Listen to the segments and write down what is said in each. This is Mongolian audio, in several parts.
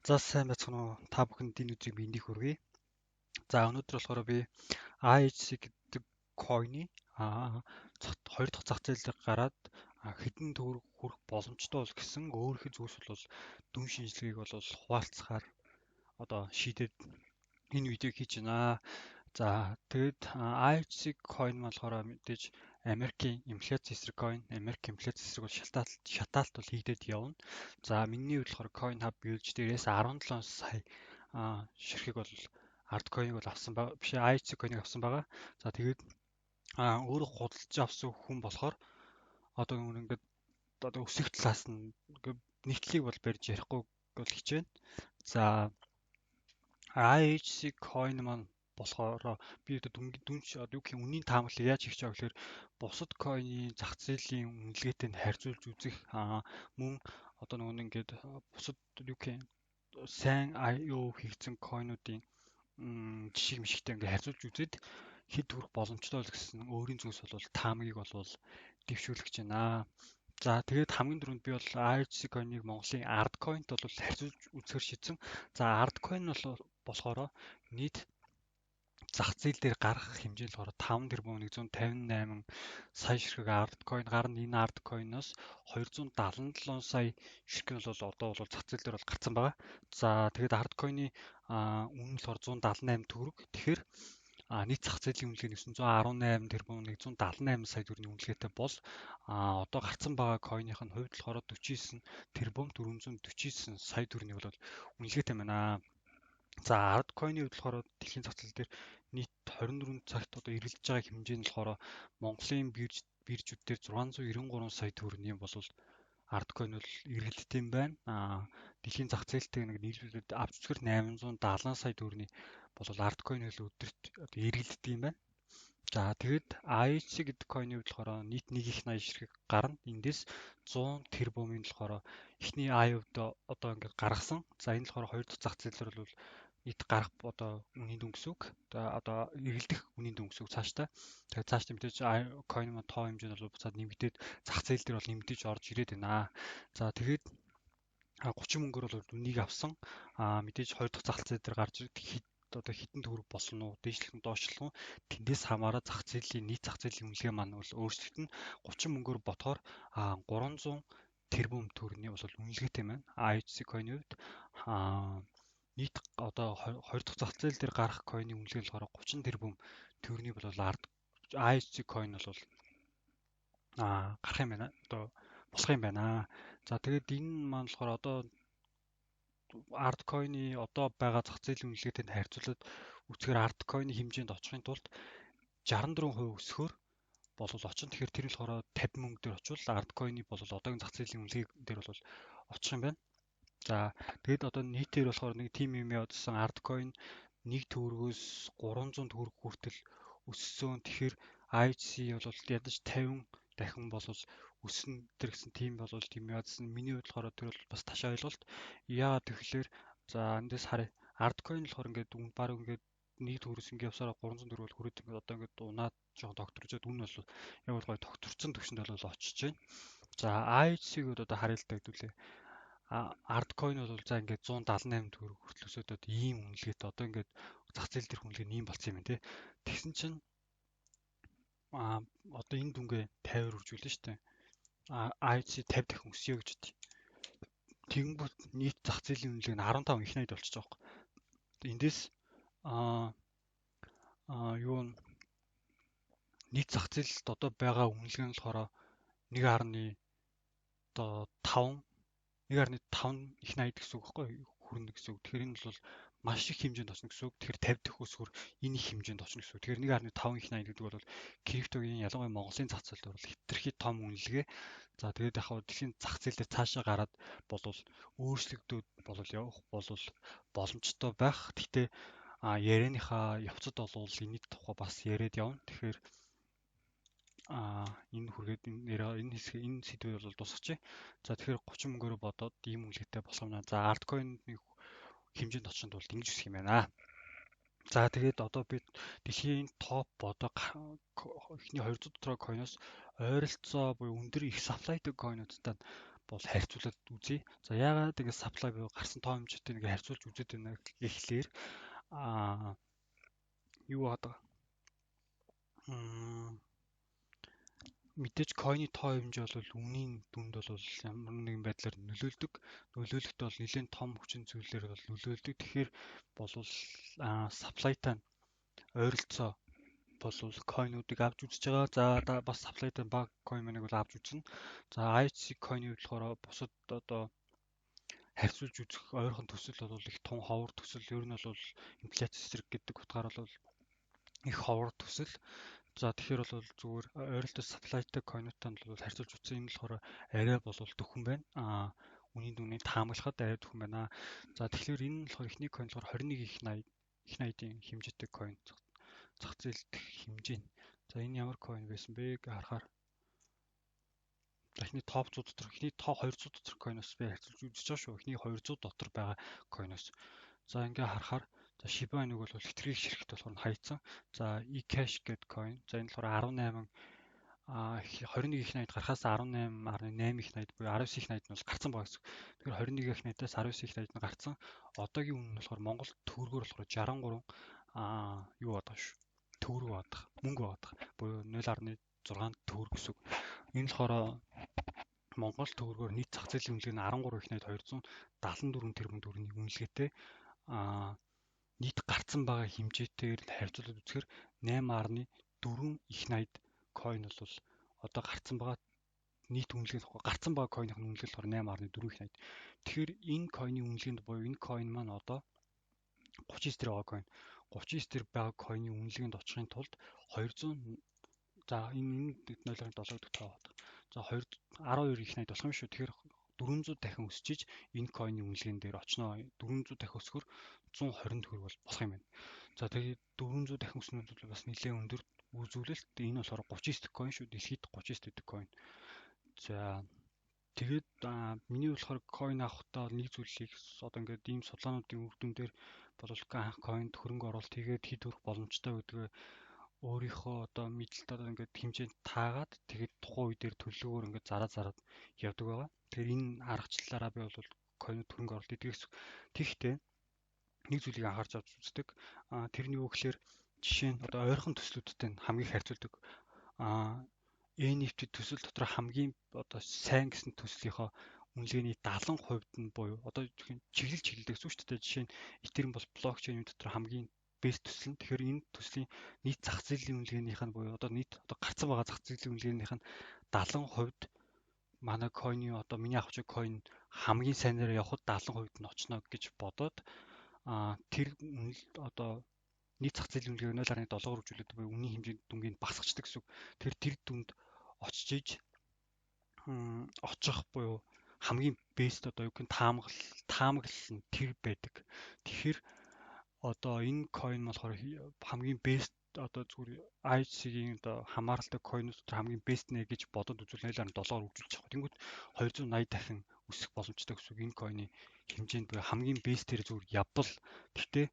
За сайн байцгаана уу? Та бүхэнд энэ өдрийг мэндийг хүргэе. За өнөөдөр болохоор би IHC гэдэг койны хоёр дахь зах зээлээр гараад хэдэн төгрөг хүрэх боломжтой бол гэсэн өөр их зүйлс бол дүн шинжилгээг бол хуваалцахаар одоо шийдээд энэ видеог хийж байна. За тэгээд IHC coin болохоор мэдээж Америкийн инфляци эсрэг coin, Америк инфляци эсрэг бол шатаалт бол хийгдээд явна. За миний хувьд болохоор coin hub юуж дээрээс 17 сая ширхэг бол арт coin-ыг бол авсан байгаа. Биш IHC coin-ыг авсан байгаа. За тэгээд өөрөө худалдаж авсан хүн болохоор одоо ингээд одоо өсөх талаас нь нийтлийг бол барьж ярихгүй бол хичээнэ. За IHC coin маань болохоор би одоо дүнч одоо юу гэх юм үнийн таамаглалыг яаж хийх чагаа гэхээр бусад coin-ийн зах зээлийн үнэлгээтэй нь харьцуулж үзэх мөн одоо нөгөө нэг ингээд бусад юу гэх юм сайн IO хийгдсэн coin-уудын жишг мишгтэй ингээд харьцуулж үзээд хэд хүрэх боломжтой л гэсэн өөрийн зүйлс бол таамагийг бол дэвшүүлж байна. За тэгээд хамгийн түрүүнд би бол IHC coin-ыг Монголын арт coin-т бол харьцуулж үзэхээр шийдсэн. За арт coin бол болохоор нийт зах зээл дээр гарах хэмжээ нь болохоор 5 тэрбум 158 сая ширхэг арт coin гарна. Энэ арт coin-оос 277 сая ширхэг нь бол одоо бол зах зээл дээр бол гарсан байгаа. За тэгээд арт coin-ы үнэ нь болохоор 178 төгрөг. Тэгэхээр нийт зах зээлийн үнэлгээ 918 тэрбум 178 сая төгрөгийн үнэлгээтэй бол одоо гарсан байгаа coin-ийнх нь хувьд болохоор 49 тэрбум 449 сая төгрөгийн бол үнэлгээтэй байна. За арт coin-ийн хувьд болохоор дэлхийн зах зээл дээр нийт 24 цагт одоо эргэлдэж байгаа хэмжээ нь болохоор Монголын биржүүд дээр 693 сая төгрөгийн бол арт coin бол эргэлттэй юм байна. Дэлхийн зах зээлтэй нэг нийлүүлээд авч үзэхээр 870 сая төгрөгийн бол арт coin хэл өдөрт одоо эргэлддэг юм байна. За тэгээд IHC гэдэг coin-ийн хувьд болохоор нийт 1.80 ширхэг гарна. Эндээс 100 тэрбумын болохоор эхний IO-д одоо ингээд гаргасан. За энэ болохоор хоёр дахь зах зээлээр бол нийт гарах одоо үнийн дүн гэсэн үг. Одоо эргэлдэх үнийн дүн гэсэн үг цаашдаа. Тэгээд цаашдаа мэдээж coin маань тоо хэмжээ нь бол буцаад нэмэгдээд зах зээл дээр бол нэмэгдэж орж ирээд байна. За тэгээд 30 мөнгөөр бол үнийг авсан. Мэдээж хоёр дахь зах зээл дээр гарч одоо хитэн төгрөг болсон уу, дээшлэх нь доошлох нь тэндээс хамаараа зах зээлийн нийт зах зээлийн үнэлгээ маань бол өөрчлөлтөн 30 мөнгөөр ботхоор 300 тэрбум төгрөгийн бол үнэлгээтэй байна. IHC coin-ийн хувьд нийт одоо хоёр дахь зах зээл дээр гарах coin-ийн үнэлгээ болохоор 30 тэрбум төгрөгийн бол IHC coin бол гарах юм байна. Одоо болох юм байна. За тэгээд энэ маань болохоор одоо арт coin-ы одоо байгаа зах зээлийн үнэлгээтэй нь харьцуулаад үзэхээр арт coin-ы хэмжээнд очихын тулд 64% өсөхөөр болол очин. Тэгэхээр тэр нь болохоор 50 мөнгө дээр очивол арт coin-ы бол одоогийн зах зээлийн үнэлгээ дээр бол очих юм байна. За тэгээд одоо нийтээр болохоор нэг тим юм явуулсан арт coin 1 төгрөгөөс 300 төгрөг хүртэл өссөн. Тэгэхээр IHC бол ядаж 50 дахин болол өснө тэр гэсэн тийм бол тийм яадсан. Миний хувьд болохоор тэр бол бас ташаа ойлголт. Яагаад тэгэхээр за эндээс харъя. Арт coin болохоор ингээд үн баг ингээд нэг төгрөс ингээд явсараа 300 төгрөг бол хүрээд ингээд одоо ингээд унаад жоохон докторжоод үн бол ямар гоё докторцсон төвшөнд бол очиж байна. За IHC-г одоо харъя л та хэдүүлээ. Арт coin бол за ингээд 178 төгрөг хүртэл өсөд ийм үнэлгээтэй одоо ингээд зах зээл дээр үнэлгээ нь ийм болсон юм байна те. Тэгсэн чинь одоо энэ дүнгээ 50-аар үржүүлнэ шүү дээ. IHC 50 дахин өсөё гэж бод. Тэгэнгүүт нийт зах зээлийн үнэлгээ нь 15 их найд болчихж байгаа юм. Эндээс юу нийт зах зээлд одоо байгаа үнэлгээ нь болохоор 1.5 их найд гэсэн үг байхгүй хүрнэ гэсэн үг. Тэгэхээр энэ бол маш их хэмжээнд очно гэсэн үг. Тэгэхээр 50 дэх өсгөр энэ их хэмжээнд очно гэсэн үг. Тэгэхээр 1.5 их найд гэдэг бол криптогийн ялангуяа Монголын зах зээлд бол хэтэрхий том үнэлгээ. За тэгээд яг хаа дэлхийн зах зээл дээр цаашаа гараад болвол өөрчлөгдөд явах болвол боломжтой байх. Гэхдээ ярианыхаа явцад бол энэ тухай бас яриад явна. Тэгэхээр энэ хүргээд энэ сэдвээр бол дуусгачих. За тэгэхээр 30 мөнгөөр бодоод ийм үнэлгээтэй болох юм байна. За арт coin-ы хэмжээнд очинд бол ингэж үсэх юм байна. За тэгээд одоо бид дэлхийн топ одоо эхний 200 дотроо coin-оос ойролцоо буюу өндөр их supplyтэй coin-уудтай бол харьцуулаад үзье. За яагаад ингэ supply буюу гарсан тоо хэмжээтэй ингэ харьцуулж үзээд байна гэхлээр аа юу байгаа. Мэдээж койны тоо хэмжээ бол үнийн дүнд бол ямар нэгэн байдлаар нөлөөлдөг. Нөлөөлөлт бол нэлээд том хүчин зүйлээр бол нөлөөлдөг. Тэгэхээр болвол supply-тай ойролцоо болвол койнуудыг авч үзэж байгаа. За бас supply-тай бага койн маныг бол авч үзнэ. За IHC койны хувьд болохоор бусад одоо харьцуулж үзэх ойрхон төсөл бол их тун ховор төсөл. Ер нь бол инфляц эсрэг гэдэг утгаар бол их ховор төсөл. За тэгэхээр бол зүгээр ойролцоо supply-тай койнуудтай бол харьцуулж үзсэн юм болохоор арай болвол дөхөн байна. Үнийн дүнийг таамаглахад арай дөхөн байна. За тэгэхээр энэ нь болохоор эхний койн болохоор 21 их 80-ийн хэмжээтэй койн зах зээлд хэмжээ. За энэ ямар койн байсан бэ гэж харахаар эхний топ 100 дотор эхний топ 200 дотор койноос би харьцуулж үзэж байгаа шүү. Эхний 200 дотор байгаа койноос. За ингээ харахаар за Shiba Inu бол хэтэрхий ширхт болохоор хайцсан. За eCash гэдэг койн. За энэ болохоор 18 21 их 80-д гарахаас 18.8 их 80 буюу 19 их 80-д нь бол гарсан байгаа гэсэн. Тэгэхээр 21 их 80-аас 19 их 80-д нь гарсан. Одоогийн үн нь болохоор Монгол төгрөгөөр болохоор 63 юу байдаг шүү. Төгрөг байдаг. Мөнгө байдаг. Буюу 0.6 төгрөг гэсэн. Энэ болохоор Монгол төгрөгөөр нийт зах зээлийн үнэлгээ нь 13 их 274 тэрбум төгрөгийн үнэлгээтэй нийт гарцсан байгаа хэмжээтэйгээр харьцуулаад үзэхээр 8.4 их 80 койн бол одоо гарцсан байгаа нийт үнэлгээ гарцсан байгаа койных нь үнэлгээ болохоор 8.4 их 80. Тэгэхээр энэ койны үнэлгээнд буюу энэ койн маань одоо 39 дээр байгаа койн 39 дээр байгаа койны үнэлгээнд очихын тулд 200 за энэ 0.7 гэдэг тоо байна. За 12 их 80 болох юм шүү. Тэгэхээр 400 дахин өсчиж энэ койны үнэлгээнд дээр очноо. 400 дахин өсгөр 120 төгрөг бол болох юм байна. За тэгээд 400 дахин өснө бол бас нэлээд өндөр үзүүлэлт. Энэ болохоор 39 дэх койн шүү. Дэлхийд 39 дэх койн. За тэгээд миний болохоор койн авахдаа нэг зүйлийг одоо ингээд ийм судалгаануудын үр дүн дээр бол анх койнд хөрөнгө оруулалт хийгээд хэд хүрэх боломжтой гэдгээ өөрийнхөө одоо мэдлэлт одоо ингээд хэмжээнд таагаад тэгээд тухайн үе дээр төлөвлөгөөр ингээд зараад явдаг байгаа. Тэгэхээр энэ аргачлалаараа би бол койнд хөрөнгө оруулалт хийдэг гэсэн. Тэгэхдээ нэг зүйлийг анхаарч авч үздэг. Тэрний юу гэхээр жишээ нь одоо ойрхон төслүүдтэй хамгийн харьцуулдаг. NFT төсөл дотор хамгийн одоо сайн гэсэн төслийнхоо үнэлгээний 70% нь буюу одоо чиглэлдэг гэсэн үг шүү дээ. Жишээ нь Ethereum бол блокчейн дотор хамгийн бэст төсөл нь. Тэгэхээр энэ төслийн нийт зах зээлийн үнэлгээнийх нь буюу одоо нийт одоо гарцсан байгаа зах зээлийн үнэлгээнийх нь 70% манай койны одоо миний авч байгаа койн хамгийн сайнаар явхад 70% нь очно гэж бодоод тэр одоо нийт зах зээлийн үнэлгээ 0.7 үржүүлээд буюу үнийн хэмжээнд дүнгийн багасгачдаг гэсэн. Тэр дүнд очиж очих буюу хамгийн бэст одоо юу гэх таамаглал нь тэр байдаг. Тэгэхээр одоо энэ койн болохоор хамгийн бэст одоо зүгээр IHC-ийн одоо хамааралтай койнууд дотор хамгийн бэст нэ гэж бодоод үзвэл 0.7-оор үржүүлж байгаа. Тэнгүүд 280 дахин өсөх боломжтой гэсэн. Энэ койны хэмжээнд буюу хамгийн бэстээр зүгээр явбал гэхдээ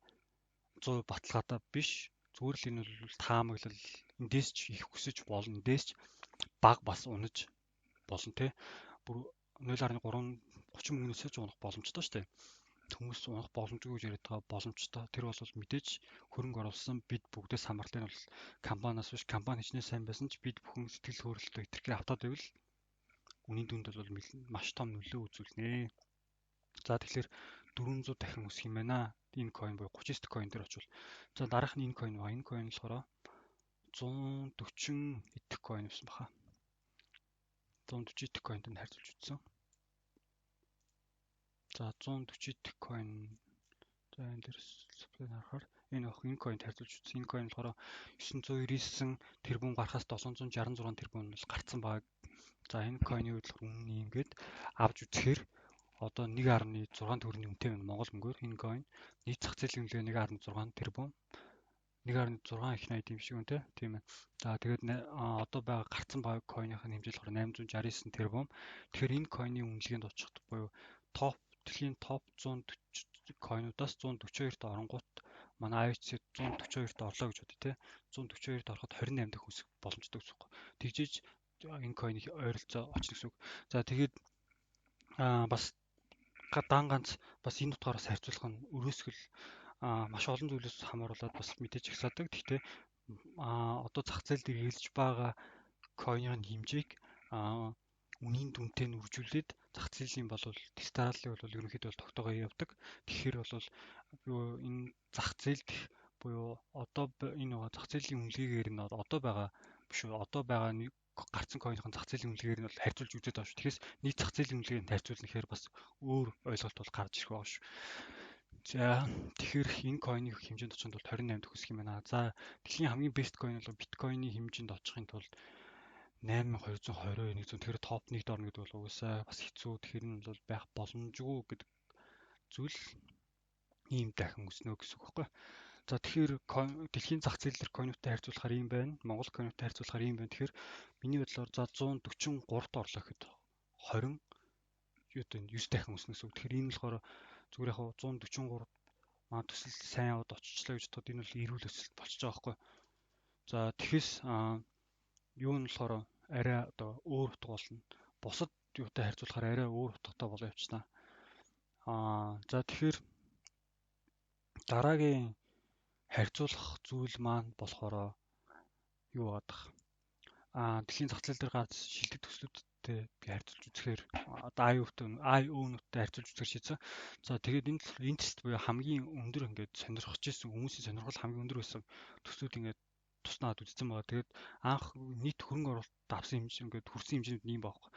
100% баталгаатай биш. Зүгээр л энэ бол таамаглал эндээс ч их өсөж болно. Эндээс ч баг бас унаж болно те. Бүр 0.3 30 мөнгнөөсөө ч унах боломжтой шүү дээ. Хүмүүс унах боломжгүй гэж яриад байгаа боломжтой. Тэр бол мэдээж хөрөнгө оруулсан бид бүгдээс хамаарлын бол компаниас биш компани хичнээн сайн байсан ч бид бүхэн сэтгэл хөдлөлтөө хэтэрхий автаад байвал үнийн дүнд бол маш том нөлөө үзүүлнэ. За тэгэхээр 400 дахин өсөх юм байна. Энэ койн буюу 39 дэх койн дээр очивол. За дараах нь энэ койн ба. Энэ койн болохоор 140 идэх койн байсан баха. 140 идэх койнтой харьцуулж үзсэн. За 140 дэх койн за энэ дээр supply харахаар энэ койнд харьцуулж үзсэн. Энэ койн болохоор 999 тэрбум гарахаас 766 тэрбум бол гарцсан баг. За энэ койны хувьд үнэ ингээд авч үзэхээр одоо 1.6 төгрөгийн үнэтэй байна Монгол мөнгөөр энэ койн нийт зах зээлийн үнэлгээ 1.6 тэрбум 1.6 их 80 юм шиг үнэтэй тийм ээ. За тэгээд одоо байгаа гарцсан баг койных нь хэмжээ болохоор 869 тэрбум. Тэгэхээр энэ койны үнэлгээнд очихд буюу дэлхийн топ 140 койнуудаас 142-т оронгууд манай IHC 142-т орлоо гэж бодъё те. 142-т ороход 28 дахь өсөх боломжтой гэсэн үг. Тэгжээж энэ койны ойролцоо очих гэсэн үг. За тэгээд Бас дан ганц бас энэ утгаараас харьцуулах нь өрөөсгөл маш олон зүйлээс хамааруулаад бас мэдээж ихсадаг. Гэхдээ одоо зах зээл дээр хэлж байгаа койнын хэмжээг а, үнийн дүнтэй нь үржүүлээд зах зээлийн бол дистараллыг бол ерөнхийдөө бол тогтоогоо явдаг. Тэгэхээр бол юу энэ зах зээлд буюу одоо энэ байгаа зах зээлийн үнэлгээгээр нь одоо байгаа биш үү? Одоо байгаа нэг гарцсан койнын зах зээлийн үнэлгээгээр нь бол харьцуулж үзээд байгаа шүү. Тэгэхээр нийт зах зээлийн үнэлгээнд харьцуулна гэхээр бас өөр ойлголт бол гарч ирэх байгаа шүү. За тэгэхээр энэ койны хэмжээнд очихын тулд 28 төгсөх юм байна. За дэлхийн хамгийн бест койн бол биткойны хэмжээнд очихын тулд 8220 тэгэхээр топ 1-д орно гэдэг бол угаасаа бас хэцүү. Тэгэхээр нь бол байх боломжгүй гэдэг зүйл ийм дахин өснө гэсэн үг байхгүй. За тэгэхээр дэлхийн зах зээл дээр койнуудтай харьцуулахаар ийм байна. Монгол койнуудтай харьцуулахаар ийм байна. Тэгэхээр миний бодлоор за 143-т орлоо гэхэд 20 юу гэдэг нь 9 дахин өснө гэсэн үг. Тэгэхээр энэ болохоор зүгээр яг 143 төсөл сайн яваад очичлаа гэж бодоход энэ бол эрүүл өсөлт болчихж байгаа байхгүй. За тэгэхээр юу нь болохоор арай одоо өөр утга болно. Бусад юутай харьцуулахаар арай өөр утгатай болоо явчихна. За тэгэхээр дараагийн харьцуулах зүйл маань болохоор юу байдаг? Дэлхийн зах зээл дээр гарч шилдэг төслүүдтэй би харьцуулж үзэхээр IO-нуудтай харьцуулж үзэх шийдсэн. За тэгээд энэ тест буюу хамгийн өндөр ингээд сонирхож ирсэн хүмүүсийн сонирхол хамгийн өндөр байсан төслүүд ингээд туснаад үзсэн байгаа. Тэгээд анх нийт хөрөнгө оруулалт авсан хэмжээ ингээд хүрсэн хэмжээнд ийм байхгүй.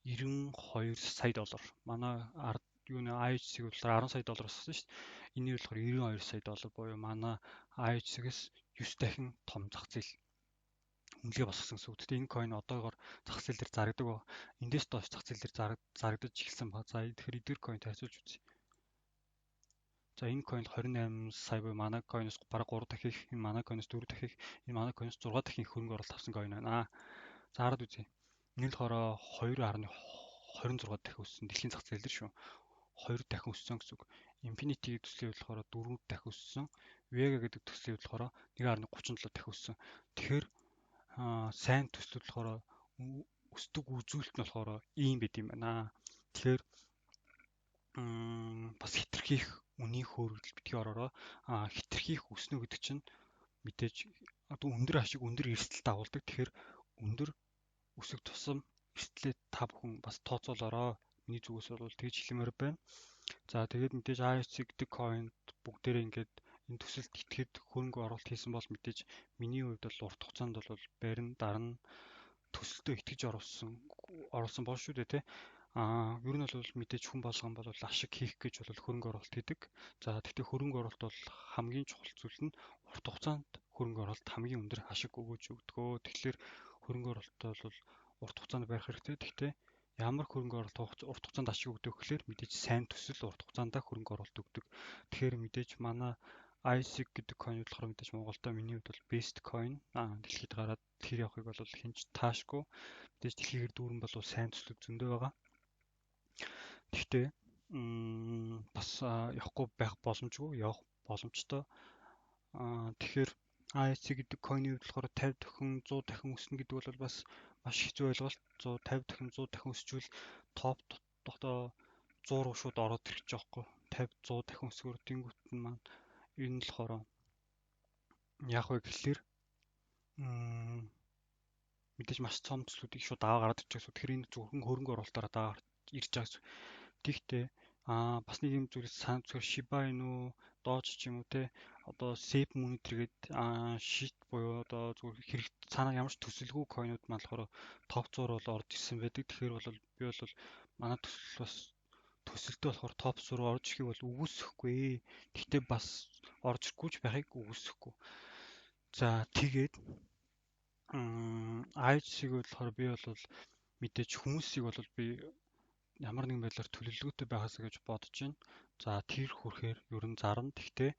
92 сая доллар. Манай ард юу нэ IHC-г болохоор 10 сая доллар болсон шүү дээ. Энийг болохоор 92 сая доллар буюу манай IHC-гээс 9 дахин том зах зээл үнэлгээ босгосон гэсэн үг. Гэхдээ энэ койн одоогоор зах зээл дээр зарагддаг ба. Эндээс доош зах зээл дээр зарагдаж эхэлсэн ба. За тэгэхээр эдгээр койнт харьцуулж үзье. За энэ койн 28 сая буюу манай койноос бараг 3 дахин их, энэ манай койноос 4 дахин их, энэ манай койноос 6 дахин их хөрөнгө оруулалт авсан койн байна. За хараад үзье. Энэ л болохоор 2.26 дахин өссөн дэлхийн зах зээл дээр шүү. 2 дахин өссөн гэсэн үг. Infinity төслийн хувьд болохоор 4 дахин өссөн. Vega гэдэг төслийн хувьд болохоор 1.37 дахин өссөн. Тэгэхээр сайн төслүүд болохоор өсдөг үзүүлэлт нь болохоор ийм байд юм байна. Тэгэхээр бас хитрхийх үнийн хөөргөл битгий ороороо хитрхийх өснө гэдэг чинь мэдээж одоо өндөр ашиг өндөр эрсдэл дагуулдаг. Тэгэхээр өндөр өсөх тусам эрсдлээ та бүхэн бас тооцоолоороо. Миний зүгээс бол тэгж хэлмээр байна. За тэгээд мэдээж IHC гэдэг койнд бүгдээрээ ингээд энэ төсөлд итгэхэд хөрөнгө оруулалт хийсэн бол мэдээж миний хувьд бол урт хугацаанд бол барин дарна төсөлтөө итгэж оруулсан бол шүү дээ тий. Ер нь бол мэдээж хүн болгон бол ашиг хийх гэж бол хөрөнгө оруулалт хийдэг. За тэгтээ хөрөнгө оруулалт бол хамгийн чухал зүйл нь урт хугацаанд хөрөнгө оруулалт хамгийн өндөр ашиг өгөөж өгдөгөө. Тэгэхээр хөрөнгө оруулалт бол урт хугацаанд барих хэрэгтэй. Тэгтээ ямар хөрөнгө оруулалт урт хугацаанд ашиг өгдөг гэхээр мэдээж сайн төсөл урт хугацаанд хөрөнгө оруулалт өгдөг. Тэгэхээр мэдээж манай ISIC гэдэг койн болохоор мэдээж Монголда миний хувьд бол best coin дэлхийд гараад тэр явахыг бол хинч таашгүй. Мэдээж дэлхийгээр дүүрэн бол сайн төслүүд зөндөө байгаа. Гэхдээ бас явахгүй байх боломжгүй, явах боломжтой. Тэгэхээр ISIC гэдэг койны хувьд болохоор 50 дахин 100 дахин өснө гэдэг бол бас маш хэцүү ойлголт. 150 дахин 100 дахин өсчвөл топ одоо 100 руу шууд ороод ирэх гэж байгаа байхгүй. 50 100 дахин өсгөр тэнгуут нь маань энэ л болохоор яг вэ гэхэлэр мэдээж маш цом төслүүдийг шууд аваа гараад ирчих гэсэн. Тэгэхээр энэ зөвхөн хөрөнгө оруулалтаараа дагаа ирж байгаа гэсэн. Тэгтээ бас нэг юм зүйлс санаа зөвхөн Shiba Inu, Doge ч юм уу те одоо Safe Monitor гэдэг шит буюу одоо зөвхөн хэрэг цаанаа ямар ч төсөлгүй койнууд маань болохоор топ 100 бол орж ирсэн байдаг. Тэгэхээр бол би бол манай төсөл бас төсөлтөө болохоор топ 100 руу орж ирэхийг бол үгүйсэхгүй. Гэхдээ бас орж ирэхгүй ч байхыг үгүйсэхгүй. За тэгээд IHC-г болохоор би бол мэдээж хүмүүсийг бол би ямар нэгэн байдлаар төлөвлөгөөтэй байгаасаа гэж бодож байна. За тэр хүрэхээр ер нь зарна. Тэгтээ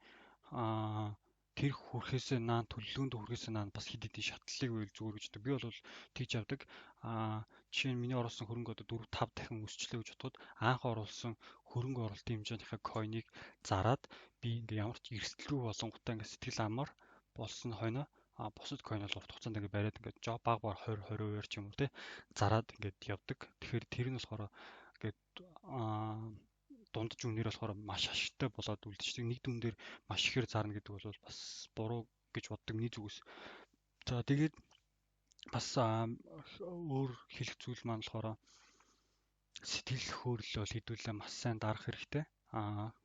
тэр хүрэхээсээ наан төлөвлөгөөнд хүрэхээсээ наан бас хэд хэдийн шатлалыг үйл зүгээр гэж боддог. Би бол тэгж явдаг. Жишээ нь миний оруулсан хөрөнгө одоо 4 5 дахин өсчлөө гэж бодоход анх оруулсан хөрөнгө оруулалтын хэмжээний койныг зараад би ингээ ямар ч эрсдэл рүү болонгуудаа ингээ сэтгэл амар болсон хойно бусад койн бол урт хугацаанд ингээ бариад ингээ баг 20-20% ч юм уу те зараад ингээ явдаг. Тэгэхээр тэр нь болохоор гээд дундаж үнээр болохоор маш ашигтай болоод үлдчихдэг. Нэг дүн дээр маш ихээр зарна гэдэг бол бас буруу гэж боддог миний зүгээс. За тэгээд бас өөр хэлэх зүйл маань болохоор сэтгэл хөдлөлөө хэдүүлээ маш сайн дарах хэрэгтэй.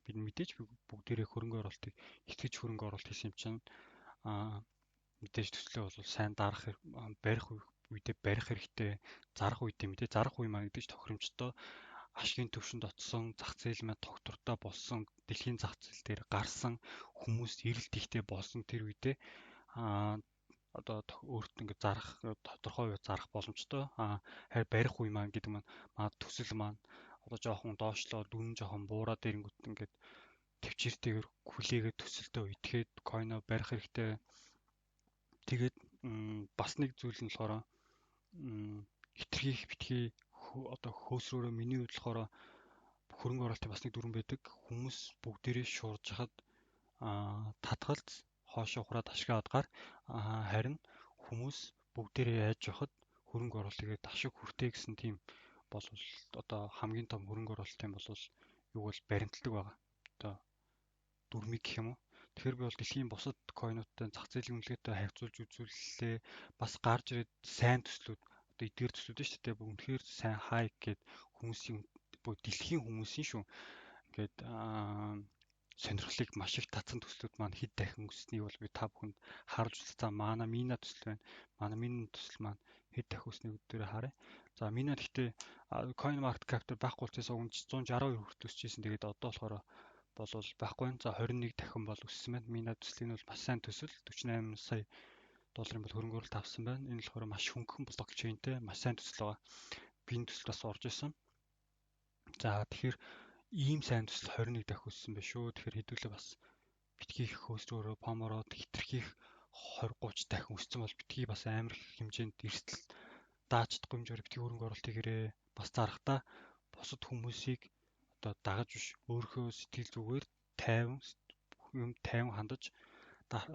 Бид мэдээж бүгдээрээ хөрөнгө оруулалтыг итгэж хөрөнгө оруулалт хийсэн юм чинь мэдээж төслөө бол сайн дарах барих үедээ барих хэрэгтэй. Зарах үедээ мэдээж зарах үе маань мэдээж тохиромжтой ашигын түвшинд очсон, зах зээл маань тогтвортой болсон, дэлхийн зах зээл дээр гарсан хүмүүс эрэлт ихтэй болсон тэр үедээ одоо өөртөө ингээд зарах тодорхой хувь зарах боломжтой. Харин барих үе маань гэдэг маань төсөл маань одоо жоохон доошлоо дүн жоохон буураад ирэнгүүт ингээд төвчээртэйгээр хүлээгээд төсөлтөө итгээд койно барих хэрэгтэй. Тэгээд бас нэг зүйл нь болохоор хитрхийх битгий одоо хөөсрөөрөө миний хувьд болохоор хөрөнгө оруулалтын бас нэг дүрэн байдаг. Хүмүүс бүгдээрээ шуурж хахад татгалз хоошоо хураад ашигаа авдгаар харин хүмүүс бүгдээрээ яаж явахад хөрөнгө оруулалтыг ашиг хүртээ гэсэн тийм бол одоо хамгийн том хөрөнгө оруулалтын бол юу бол баримтлагдаг байгаа. Одоо дүрмийг гэх юм уу. Тэгэхээр би бол дэлхийн бусад койнуудтай зах зээлийн үнэлгээтэй харьцуулж үзүүллээ. Бас гарч ирээд сайн төслүүд одоо эдгээр төслүүд шүү дээ. Үнэхээр сайн хайк гээд хүмүүсийн дэлхийн хүмүүсийн шүү. Ингээд сонирхлыг маш их татсан төслүүд маань хэд дахин өсснийг бол би та бүхэнд харуулж үзлээ. За манай Мина төсөл байна. Манай Мина төсөл маань хэд дахин өсснийг өдөрөө харъя. За Мина гэхдээ coin market cap дээр байхгүй учраас 162 хүртэл өсчихсэн. Тэгээд одоо болохоор болвол байхгүй. За 21 дахин бол өссөн байна. Мина төслийн бол маш сайн төсөл 48 сая долларын бол хөрөнгө оруулалт авсан байна. Энэ болохоор маш хөнгөн блокчейнтэй маш сайн төсөл байгаа. Би энэ төсөл бас орж исэн. За тэгэхээр ийм сайн төсөл 21 дахин өссөн байх шүү. Тэгэхээр хэдүүлээ бас битгий хөөсрөөрөө помороод хитрхийх 20 30 дахин өссөн бол битгий бас амар хэмжээнд эрсдэл даачдаггүй хэмжээр битгий хөрөнгө оруулалт хийгээрээ бас зарахтаа бусад хүмүүсийг одоо дагаж биш өөрийнхөө сэтгэл зүгээр тайван хандаж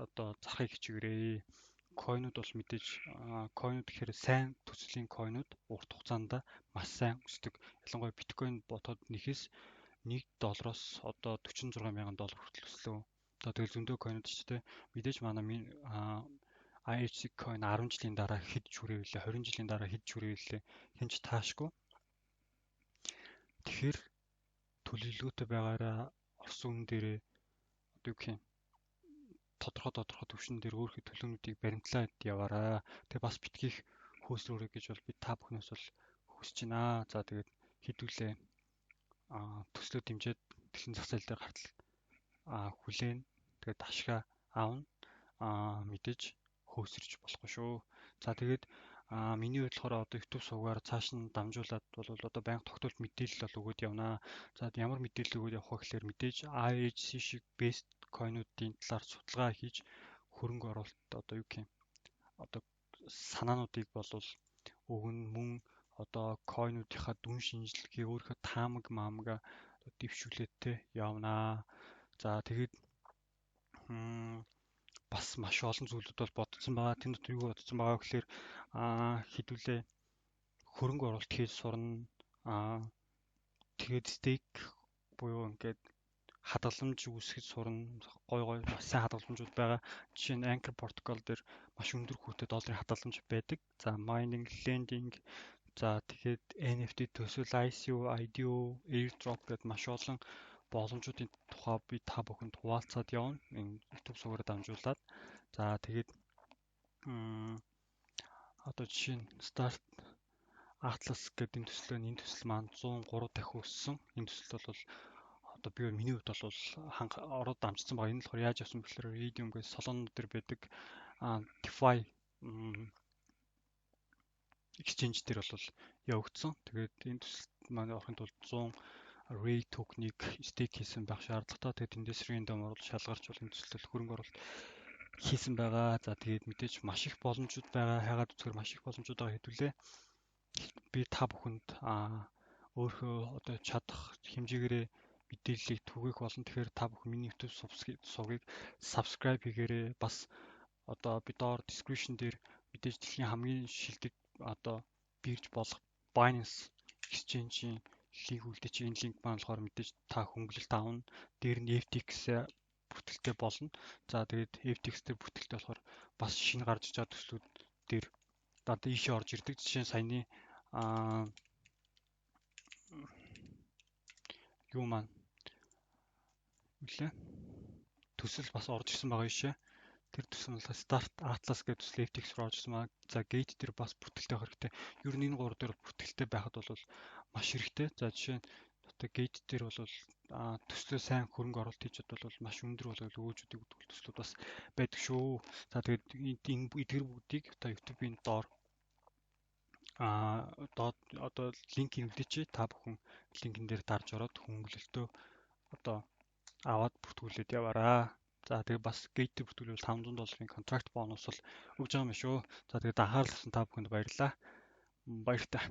одоо зарахыг хичээгээрэй. Койнууд бол мэдээж койнууд гэхээр сайн төслийн койнууд урт хугацаанд маш сайн өсдөг. Ялангуяа биткойн ботоод нэхээс $1 одоо 46 мянган доллар хүртэл өслөө. Одоо тэгэл зөндөө койнууд ч тийм мэдээж манай IHC coin 10 жилийн дараа хэд чүрээвлээ 20 жилийн дараа хэд чүрээвлээ хинч таашгүй. Тэгэхээр төлөвлөгөөтэй байгаараа орсон үн дээрээ одоо юу гэх юм тодорхой төвшин дээр өөрийнхөө төлөвнүүдийг баримтлаад яваарай. Тэгээ бас битгийх хөөсрөөрэй гэж бол би та бүхнээс бол хүсэж байна. За тэгээд хэдүүлээ төслөө дэмжиж дэлхийн зах зээл дээр гартал хүлээн тэгээд ашгаа аавна мэдээж хөөсөрч болохгүй шүү. За тэгээд миний хувьд болохоор одоо YouTube сувгаар цааш нь дамжуулаад бол одоо байнга тогтворт мэдээлэл бол өгөөд явнаа. За ямар мэдээлэл өгөөд явах вэ гэхээр мэдээж IHC шиг best coin-уудын талаар судалгаа хийж хөрөнгө оруулалт одоо юу гэх юм одоо санаануудыг бол өгнө мөн одоо coin-уудынхаа дүн шинжилгээ өөрийнхөө таамаг маамага дэвшүүлээдтэй явнаа. За тэгээд бас маш олон зүйлүүд бол бодсон байгаа. Тэнд дотор юу бодсон байгаа гэхээр хэдүүлээ хөрөнгө оруулалт хийж сурна. Тэгээд стейк буюу ингээд хадгаламж үүсгэж сурна. Гой маш сайн хадгаламжууд байгаа. Жишээ нь Anchor Protocol дээр маш өндөр хүүтэй долларын хадгаламж байдаг. За mining, lending, за тэгээд NFT төсөл, ICO, IDO, airdrop гэдэг маш олон боломжуудын тухай би та бүхэнд хуваалцаад явна. Энэ YouTube сувгаар дамжуулаад. За тэгээд одоо жишээ нь Start Atlas гэдэг энэ төсөл маань 103 дахин өссөн. Энэ төсөл бол одоо би миний хувьд бол ороод дамжсан байгаа. Энэ болохоор яаж явсан бэ гэхээр Redium-гээс Solana дээр байдаг DeFi exchange дээр бол явагдсан. Тэгээд энэ төсөлд маань орохын тулд 100 Ray token-ыг стейк хийсэн байх шаардлагатай. Тэгээд эндээс random оруулж шалгарч бол энэ төсөлд хөрөнгө оруулалт хийсэн байгаа. За тэгээд мэдээж маш их боломжууд байгаа. Хайгаад үзэхээр маш их боломжууд байгаа хэдүүлээ. Би та бүхэнд өөрөө одоо чадах хэмжээгээрээ мэдээллийг түгээх болно. Тэгэхээр та бүхэн миний YouTube сувгийг subscribe хийгээрэй. Бас одоо би доор description дээр мэдээж дэлхийн хамгийн шилдэг одоо бирж болох Binance Exchange-ийн линк үлдээч. Энэ линк маань болохоор мэдээж та хөнгөлөлт авна. Дээр нь FTX бүртгэлтэй болно. За тэгээд FTX дээр бүртгэлтэй болохоор бас шинэ гарч иж байгаа төслүүд дээр одоо ийшээ орж ирдэг. Жишээ нь саяны юу маань үлээ төсөл бас орж ирсэн байгаа ийшээ. Тэр төсөл нь Start Atlas гэдэг төсөл FTX руу орж ирсэн байна. За Gate дээр бас бүртгэлтэй байх хэрэгтэй. Ер нь энэ гурав дээр бүртгэлтэй байхад бол маш хэрэгтэй. За жишээ нь одоо Gate дээр бол төслөө сайн хөрөнгө оруулалт хийж чадвал маш өндөр болол өгөөжүүдийг өгдөг төслүүд бас байдаг шүү. За тэгээд эдгээр бүгдийг одоо YouTube-ийн доор одоо линкийг үлдээч. Та бүхэн линкэн дээр дарж ороод хөнгөлөлтөө одоо аваад бүртгүүлээд яваарай. За тэгээ бас гейт бүртгүүлвэл $500 контракт бонус бол өгж байгаа юм шүү. За тэгээд анхаарал татсан та бүхэнд баярлалаа. Баяртай.